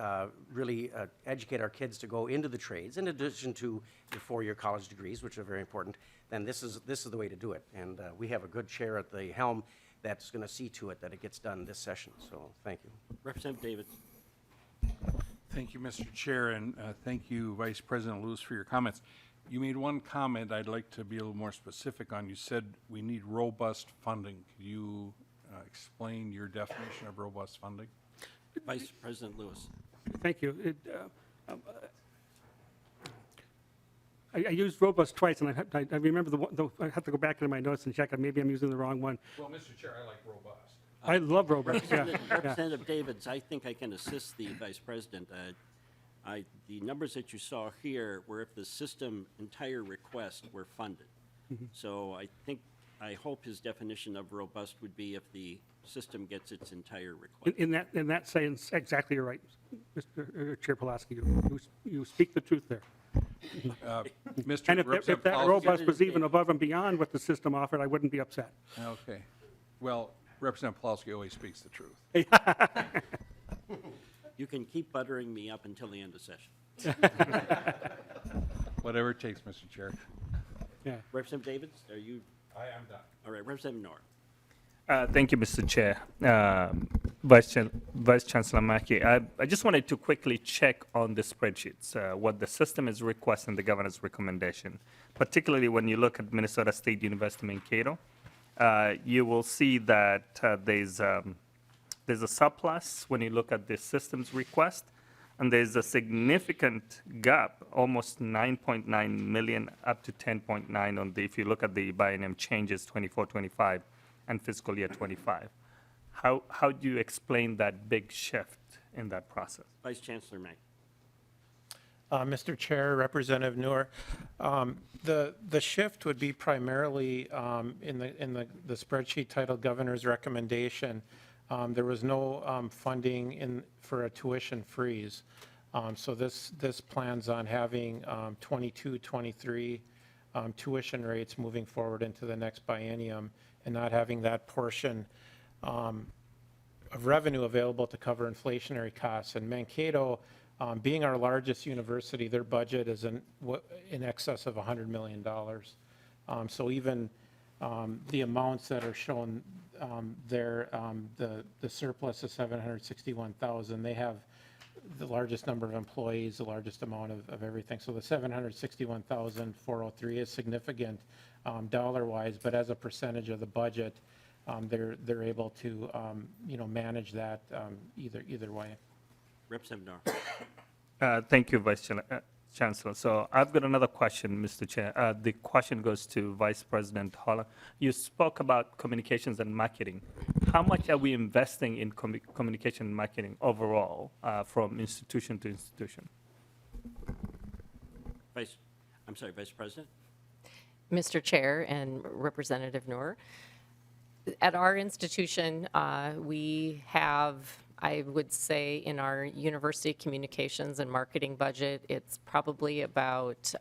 really educate our kids to go into the trades, in addition to the four-year college degrees, which are very important, then this is the way to do it. And we have a good chair at the helm that's going to see to it that it gets done this session. So thank you. Representative David. Thank you, Mr. Chair, and thank you, Vice President Lewis, for your comments. You made one comment I'd like to be a little more specific on. You said we need robust funding. Could you explain your definition of robust funding? Vice President Lewis. Thank you. I used robust twice, and I remember I have to go back into my notes and check. Maybe I'm using the wrong one. Well, Mr. Chair, I like robust. I love robust. Yeah. Representative Davids, I think I can assist the Vice President. The numbers that you saw here were if the system entire request were funded. So I hope his definition of robust would be if the system gets its entire request. In that sense, exactly right, Mr. Chair Pulaski. You speak the truth there. Mr. And if Representative that Paulson- robust was even above and beyond what the system offered, I wouldn't be upset. Okay. Well, Representative Pulaski always speaks the truth. You can keep buttering me up until the end of session. Whatever it takes, Mr. Chair. Yeah. Representative Davids, are you? I am done. All right, Representative Nor. Thank you, Mr. Chair. Vice Chancellor Mackey, I just wanted to quickly check on the spreadsheets, what the system is requesting the governor's recommendation, particularly when you look at Minnesota State University Mankato. You will see that there's a surplus when you look at the system's request, and there's a significant gap, almost 9.9 million up to 10.9 on the, if you look at the biennium changes 24-25 and fiscal year 25. How do you explain that big shift in that process? Vice Chancellor May. Mr. Chair, Representative Noor, the shift would be primarily in the spreadsheet titled Governor's Recommendation. There was no funding for a tuition freeze. So this plans on having 22-23 tuition rates moving forward into the next biennium and not having that portion of revenue available to cover inflationary costs. And Mankato, being our largest university, their budget is in excess of $100 million. So even the amounts that are shown there, the surplus is $761,000. They have the largest number of employees, the largest amount of everything. So the $761,403 is significant dollar-wise, but as a percentage of the budget, they're able to manage that either way. Representative Nor. Thank you, Vice Chancellor. So I've got another question, Mr. Chair. The question goes to Vice President Holler. You spoke about communications and marketing. How much are we investing in communication and marketing overall from institution to institution? Vice President. Mr. Chair and Representative Noor, at our institution, we have, I would say, in our university communications and marketing budget, it's probably about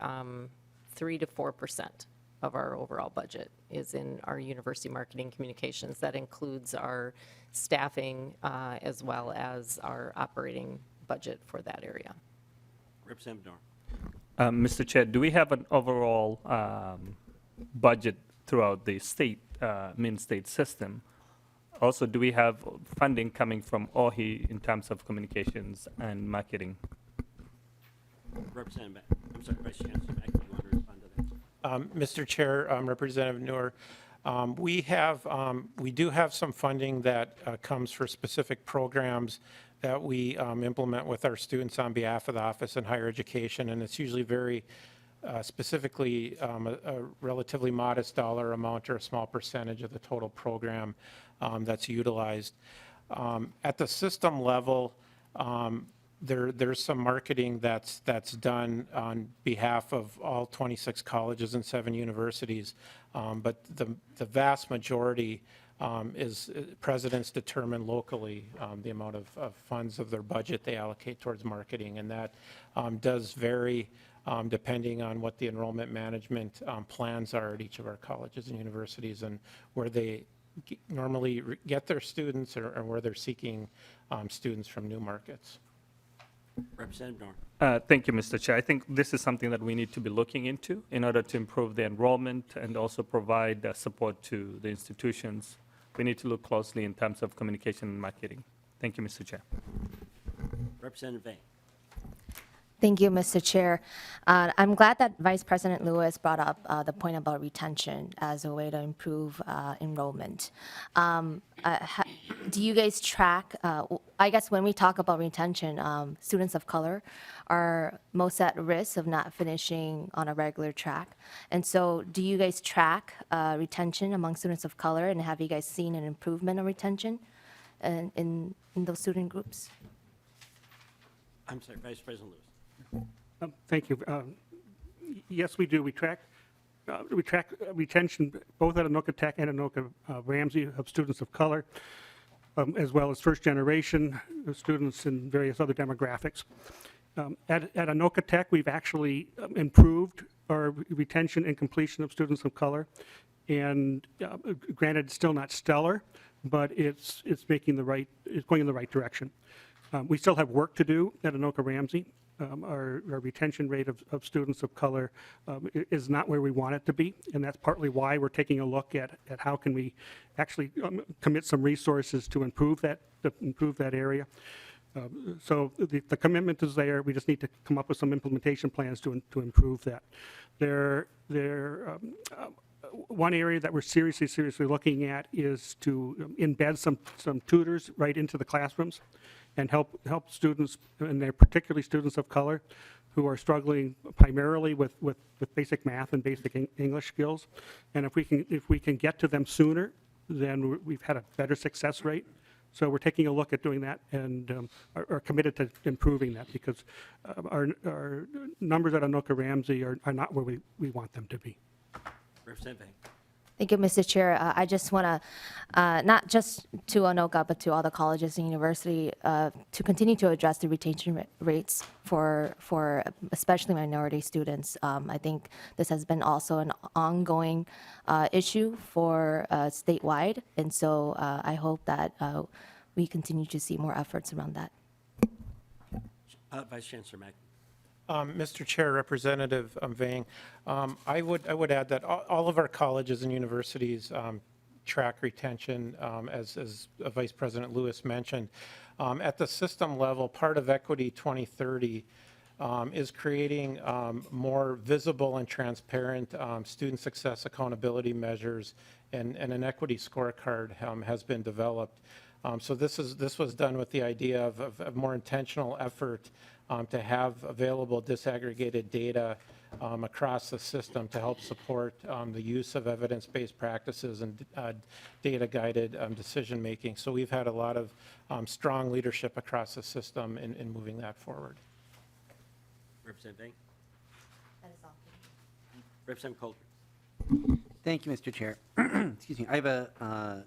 3 to 4% of our overall budget is in our university marketing communications. That includes our staffing as well as our operating budget for that area. Representative Nor. Mr. Chair, do we have an overall budget throughout the state, state system? Also, do we have funding coming from OHI in terms of communications and marketing? Representative, Vice Chancellor Mackey, do you want to respond to that? Mr. Chair, Representative Noor, we do have some funding that comes for specific programs, that we implement with our students on behalf of the Office in Higher Education, and it's usually very specifically a relatively modest dollar amount or a small percentage of the total program that's utilized. At the system level, there's some marketing that's done on behalf of all 26 colleges and 7 universities, but the vast majority is presidents determine locally the amount of funds of their budget they allocate towards marketing, and that does vary depending on what the enrollment management plans are at each of our colleges and universities and where they normally get their students or where they're seeking students from new markets. Representative Norm. Thank you, Mr. Chair. I think this is something that we need to be looking into in order to improve the enrollment and also provide support to the institutions. We need to look closely in terms of communication and marketing. Thank you, Mr. Chair. Representative Vang. Thank you, Mr. Chair. I'm glad that Vice President Lewis brought up the point about retention as a way to improve enrollment. Do you guys track, I guess when we talk about retention, students of color are most at risk of not finishing on a regular track. And so do you guys track retention among students of color, and have you guys seen an improvement of retention in those student groups? I'm sorry, Vice President Lewis. Thank you. Yes, we do. We track retention both at Anoka Tech and Anoka Ramsey of students of color, as well as first generation students and various other demographics. At Anoka Tech, we've actually improved our retention and completion of students of color, and granted, it's still not stellar, but it's going in the right direction. We still have work to do at Anoka Ramsey. Our retention rate of students of color is not where we want it to be, and that's partly why we're taking a look at how can we actually commit some resources to improve that area. So the commitment is there. We just need to come up with some implementation plans to improve that. One area that we're seriously looking at is to embed some tutors right into the classrooms and help students, and they're particularly students of color, who are struggling primarily with basic math and basic English skills. And if we can get to them sooner, then we've had a better success rate. So we're taking a look at doing that and are committed to improving that, because our numbers at Anoka Ramsey are not where we want them to be. Representative Vang. Thank you, Mr. Chair. I just want to, not just to Anoka, but to all the colleges and university, to continue to address the retention rates for especially minority students. I think this has been also an ongoing issue for statewide, and so I hope that we continue to see more efforts around that. Vice Chancellor Mack. Mr. Chair, Representative Vang, I would add that all of our colleges and universities track retention, as Vice President Lewis mentioned. At the system level, part of Equity 2030 is creating more visible and transparent student success accountability measures, and an equity scorecard has been developed. So this was done with the idea of more intentional effort to have available disaggregated data across the system to help support the use of evidence-based practices and data-guided decision-making. So we've had a lot of strong leadership across the system in moving that forward. Representative Vang. Representative Coulter. Thank you, Mr. Chair. Excuse me. I have a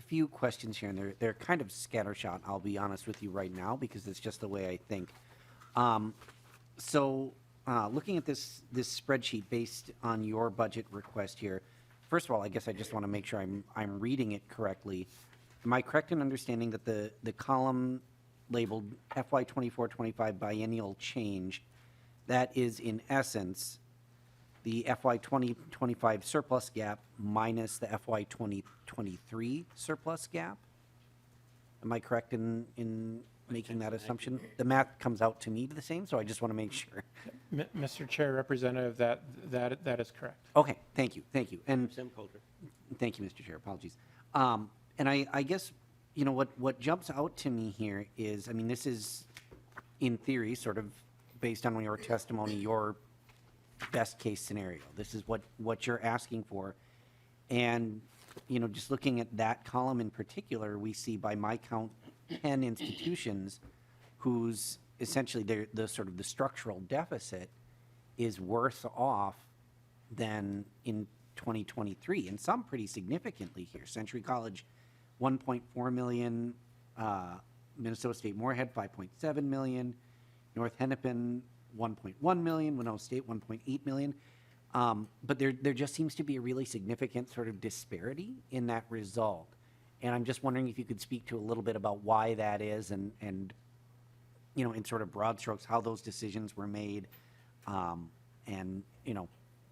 few questions here, and they're kind of scattershot, I'll be honest with you right now, because it's just the way I think. Looking at this spreadsheet based on your budget request here, first of all, I guess I just want to make sure I'm reading it correctly. Am I correct in understanding that the column labeled FY24-25 biennial change, that is in essence the FY20-25 surplus gap minus the FY20-23 surplus gap? Am I correct in making that assumption? The math comes out to me the same, so I just want to make sure. Mr. Chair, Representative, that is correct. Okay, thank you. And Representative Coulter. thank you, Mr. Chair. Apologies. And I guess what jumps out to me here is, I mean, this is, in theory, sort of based on your testimony, your best case scenario. This is what you're asking for. And, just looking at that column in particular, we see by my count 10 institutions whose essentially the sort of the structural deficit is worse off than in 2023, and some pretty significantly here. Century College, 1.4 million, Minnesota State Moorhead, 5.7 million, North Hennepin, 1.1 million, Winona State, 1.8 million. But there just seems to be a really significant sort of disparity in that result. And I'm just wondering if you could speak to a little bit about why that is and in sort of broad strokes, how those decisions were made, and,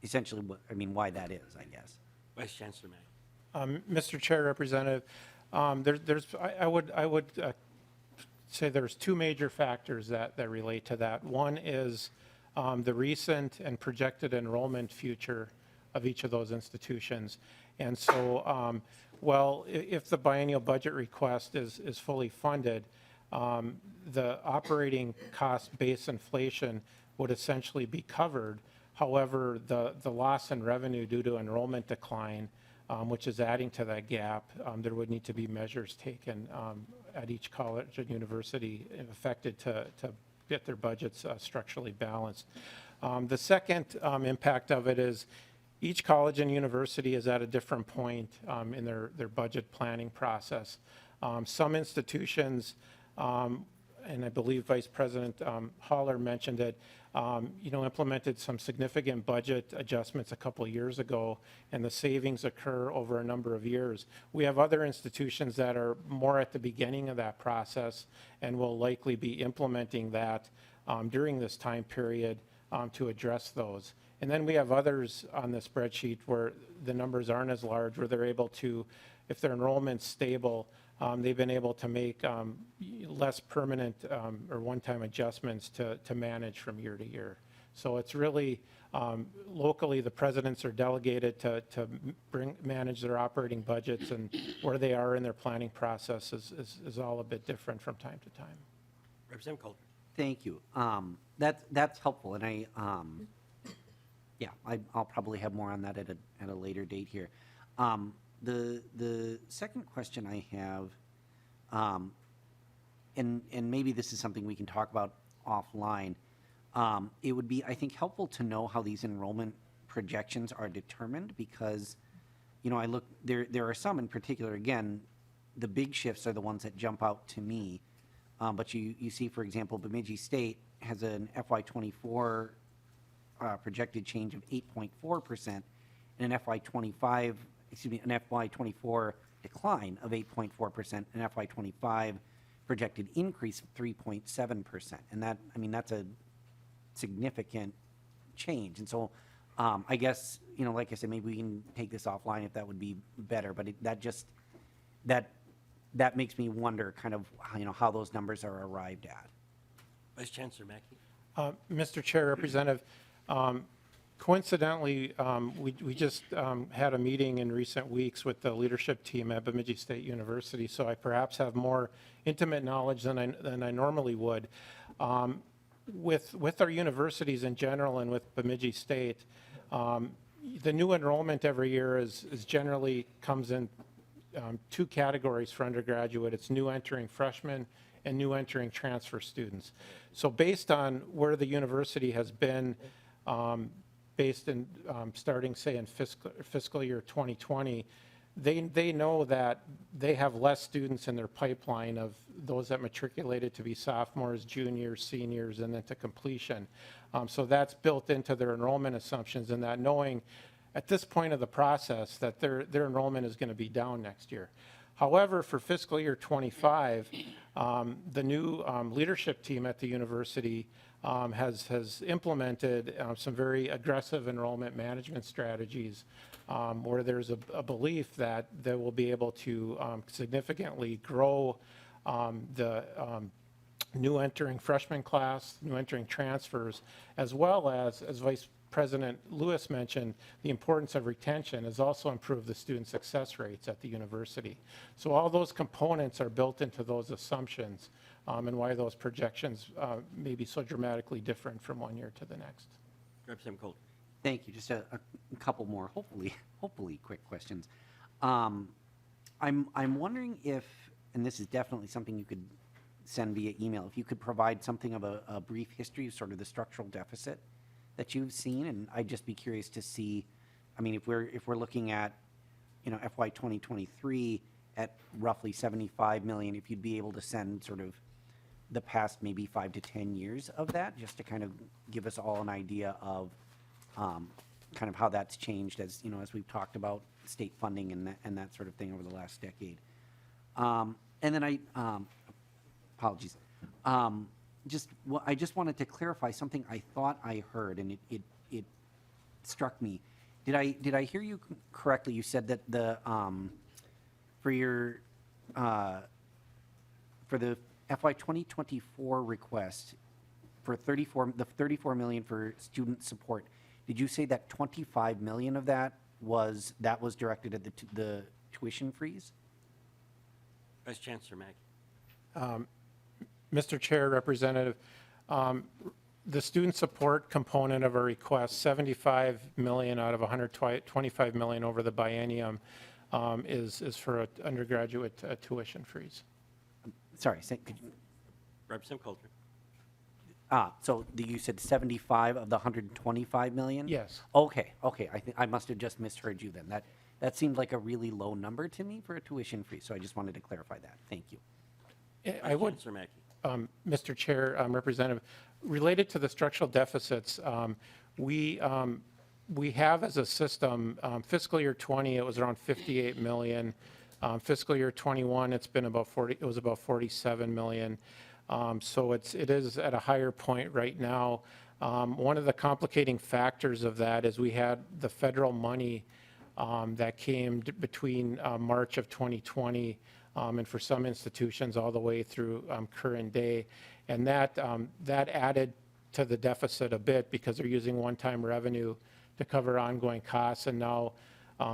essentially why that is, I guess. Vice Chancellor May. Mr. Chair, Representative, I would say there's two major factors that relate to that. One is the recent and projected enrollment future of each of those institutions. And so, if the biennial budget request is fully funded, the operating cost base inflation would essentially be covered. However, the loss in revenue due to enrollment decline, which is adding to that gap, there would need to be measures taken at each college and university affected to get their budgets structurally balanced. The second impact of it is each college and university is at a different point in their budget planning process. Some institutions, and I believe Vice President Haller mentioned it, implemented some significant budget adjustments a couple of years ago, and the savings occur over a number of years. We have other institutions that are more at the beginning of that process and will likely be implementing that during this time period to address those. And then we have others on the spreadsheet where the numbers aren't as large, where they're able to, if their enrollment's stable, they've been able to make less permanent or one-time adjustments to manage from year to year. So it's really, locally, the presidents are delegated to manage their operating budgets, and where they are in their planning process is all a bit different from time to time. Representative Coulter. Thank you. That's helpful, and I'll probably have more on that at a later date here. The second question I have, and maybe this is something we can talk about offline, it would be, I think, helpful to know how these enrollment projections are determined, because, there are some in particular, again, the big shifts are the ones that jump out to me. But you see, for example, Bemidji State has an FY24 projected change of 8.4% and an FY24 decline of 8.4% and FY25 projected increase of 3.7%. And that's a significant change. And so I guess, like I said, maybe we can take this offline if that would be better, but that makes me wonder kind of, how those numbers are arrived at. Vice Chancellor Mackey. Mr. Chair, Representative, coincidentally, we just had a meeting in recent weeks with the leadership team at Bemidji State University, so I perhaps have more intimate knowledge than I normally would. With our universities in general and with Bemidji State, the new enrollment every year is generally comes in two categories for undergraduate. It's new entering freshmen and new entering transfer students. So based on where the university has been, based in starting, say, in fiscal year 2020, they know that they have less students in their pipeline of those that matriculated to be sophomores, juniors, seniors, and then to completion. So that's built into their enrollment assumptions, and that knowing at this point of the process that their enrollment is going to be down next year. However, for fiscal year 25, the new leadership team at the university has implemented some very aggressive enrollment management strategies where there's a belief that they will be able to significantly grow the new entering freshman class, new entering transfers, as well as Vice President Lewis mentioned, the importance of retention has also improved the student success rates at the university. So all those components are built into those assumptions, and why those projections may be so dramatically different from one year to the next. Representative Coulter. Thank you. Just a couple more, hopefully quick questions. I'm wondering if, and this is definitely something you could send via email, if you could provide something of a brief history of sort of the structural deficit that you've seen, and I'd just be curious to see, I mean, if we're looking at, FY 2023 at roughly 75 million, if you'd be able to send sort of the past maybe 5 to 10 years of that, just to kind of give us all an idea of kind of how that's changed as we've talked about state funding and that sort of thing over the last decade. And then apologies. I just wanted to clarify something I thought I heard, and it struck me. Did I hear you correctly? You said that the for the FY 2024 request for the 34 million for student support. Did you say that 25 million of that was directed at the tuition freeze? Vice Chancellor Mackey. Mr. Chair, Representative, the student support component of our request, 75 million out of 125 million over the biennium, is for an undergraduate tuition freeze. Sorry, could you? Representative Coulter. So you said 75 of the 125 million? Yes. Okay. I think I must have just misheard you then. That seemed like a really low number to me for a tuition freeze, so I just wanted to clarify that. Thank you. I would, Chancellor Mackey. Mr. Chair, Representative, related to the structural deficits, we have as a system, fiscal year 20, it was around 58 million. Fiscal year 21, it was about 47 million. So it is at a higher point right now. One of the complicating factors of that is we had the federal money that came between March of 2020 and for some institutions all the way through current day. And that added to the deficit a bit because they're using one-time revenue to cover ongoing costs. And now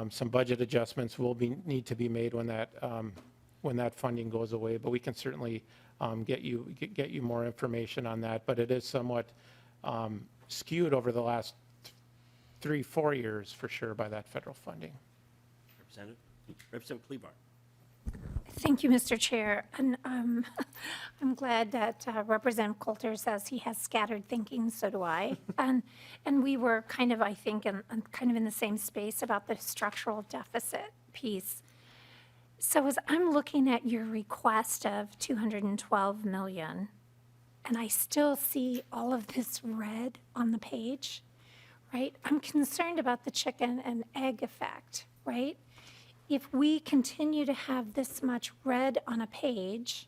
some budget adjustments will need to be made when that funding goes away. But we can certainly get you more information on that. But it is somewhat skewed over the last 3-4 years for sure by that federal funding. Representative Klebar. Thank you, Mr. Chair. And I'm glad that Representative Coulter says he has scattered thinking, so do I. And we were kind of, I think, kind of in the same space about the structural deficit piece. So as I'm looking at your request of 212 million, and I still see all of this red on the page, right? I'm concerned about the chicken and egg effect, right? If we continue to have this much red on a page,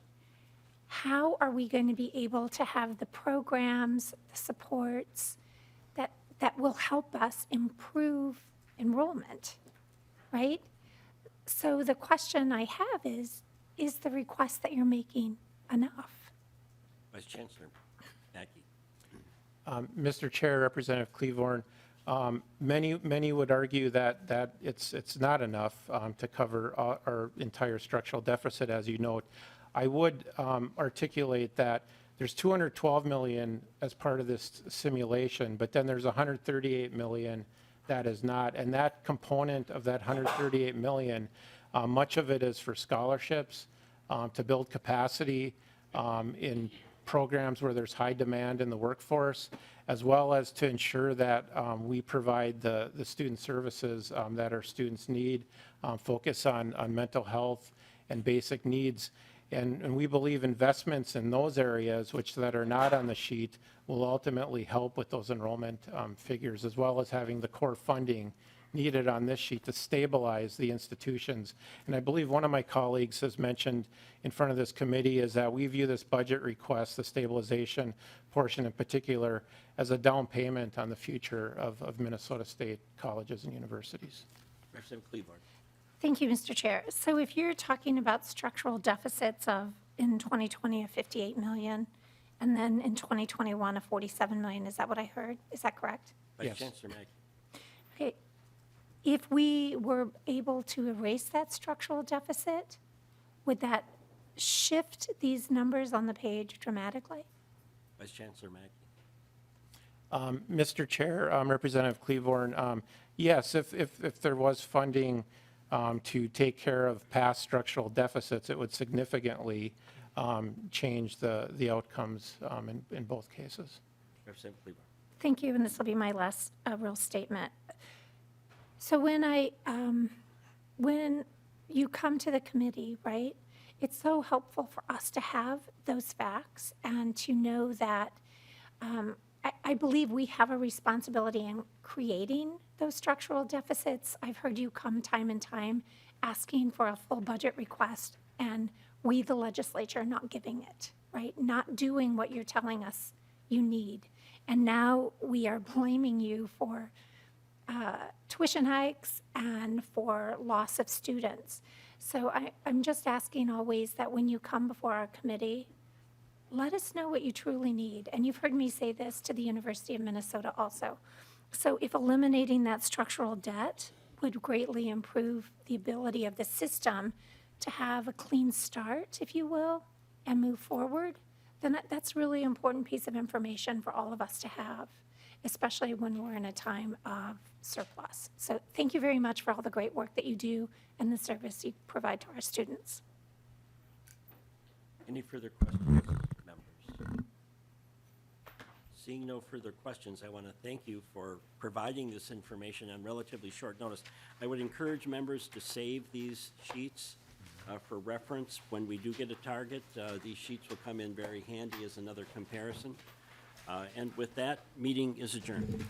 how are we going to be able to have the programs, the supports that will help us improve enrollment, right? So the question I have is the request that you're making enough? Vice Chancellor Mackey. Mr. Chair, Representative Cleavorn, many would argue that it's not enough to cover our entire structural deficit, as you note. I would articulate that there's 212 million as part of this simulation, but then there's 138 million that is not. And that component of that 138 million, much of it is for scholarships to build capacity in programs where there's high demand in the workforce, as well as to ensure that we provide the student services that our students need, focus on mental health and basic needs. And we believe investments in those areas, that are not on the sheet, will ultimately help with those enrollment figures, as well as having the core funding needed on this sheet to stabilize the institutions. And I believe one of my colleagues has mentioned in front of this committee is that we view this budget request, the stabilization portion in particular, as a down payment on the future of Minnesota State colleges and universities. Representative Klebar. Thank you, Mr. Chair. So if you're talking about structural deficits in 2020 of 58 million, and then in 2021, a 47 million. Is that what I heard? Is that correct? Vice Yes. Chancellor Mackey. Okay. If we were able to erase that structural deficit, would that shift these numbers on the page dramatically? Vice Chancellor Mackey. Mr. Chair, Representative Cleavorn, yes, if there was funding to take care of past structural deficits, it would significantly change the outcomes in both cases. Representative Cleaver. Thank you, and this will be my last real statement. So when you come to the committee, right, it's so helpful for us to have those facts and to know that I believe we have a responsibility in creating those structural deficits. I've heard you come time and time asking for a full budget request, and we, the legislature, are not giving it, right? Not doing what you're telling us you need. And now we are blaming you for tuition hikes and for loss of students. So I'm just asking always that when you come before our committee, let us know what you truly need. And you've heard me say this to the University of Minnesota also. So if eliminating that structural debt would greatly improve the ability of the system to have a clean start, if you will, and move forward, then that's really important piece of information for all of us to have, especially when we're in a time of surplus. So thank you very much for all the great work that you do and the service you provide to our students. Any further questions, members? Seeing no further questions, I want to thank you for providing this information on relatively short notice. I would encourage members to save these sheets for reference. When we do get a target, these sheets will come in very handy as another comparison. And with that, meeting is adjourned.